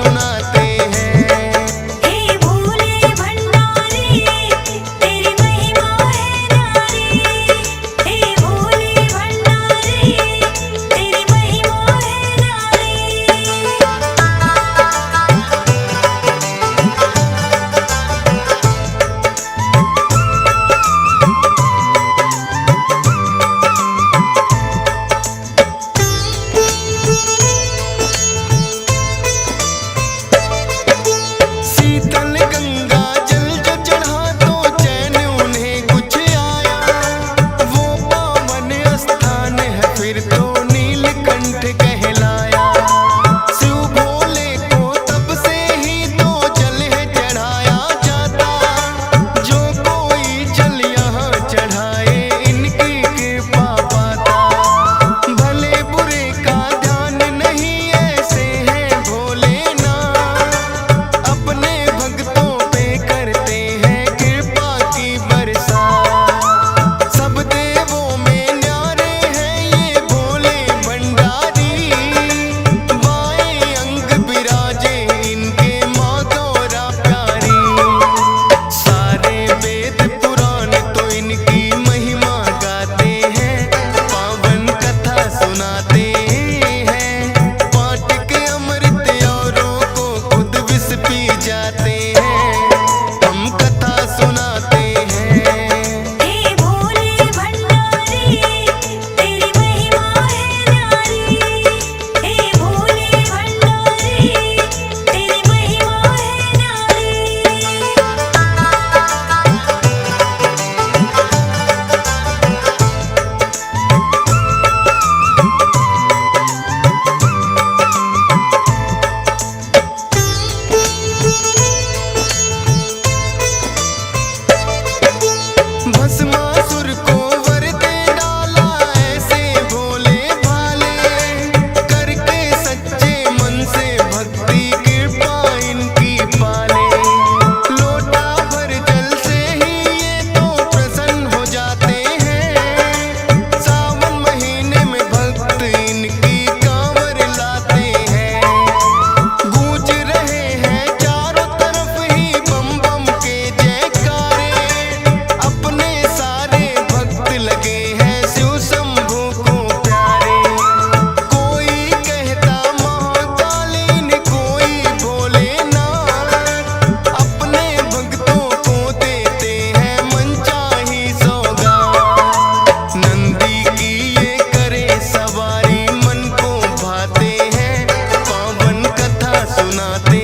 सुनाते हैं। हे भोले भंडारी तेरी महिमा है न्यारी। हे भोले भंडारी तेरी महिमा है न्यारी। शीतल गंगा जल जो चढ़ा तो चैन उन्हें कुछ आया। वो पावन स्थान है फिर तो नीलकंठ कहलाया। शिव भोले को तब से ही तो जल है चढ़ाया जाता। जो कोई जल यहाँ चढ़ाए इनकी कृपा पाता। भले बुरे का ध्यान नहीं ऐसे हैं भोलेनाथ। अपने भक्तों पे करते हैं कृपा की बरसात। सब देवों में न्यारे हैं ये भोले भंडारी। बाएं अंग विराजे इनके माँ गौरा प्यारी। सारे वेद पुराण तो इनकी महिमा गाते हैं। पावन कथा सुनाते हैं। पाठ के अमृत औरों को खुद विष पी जाते हैं। हम कथा सुनाते हैं। हे भोले भंडारी तेरी महिमा है न्यारी। हे भोले भंडारी तेरी महिमा है न्यारी। भस्मासुर को वर दे डाला ऐसे भोले भाले। करके सच्चे मन से भक्ति कृपा इनकी पाले। लोटा भर जल से ही ये तो प्रसन्न हो जाते हैं। सावन महीने में भक्त इनकी कांवर लाते हैं। गूंज रहे हैं चारों तरफ ही बम बम के जयकारे। अपने सारे भक्त लगे हैं शिव शंभू को प्यारे। कोई कहता महाकालीन कोई भोलेनाथ। अपने भक्तों को देते हैं मनचाही सौगात। नंदी की ये करे सवारी मन को भाते हैं। पावन कथा सुनाते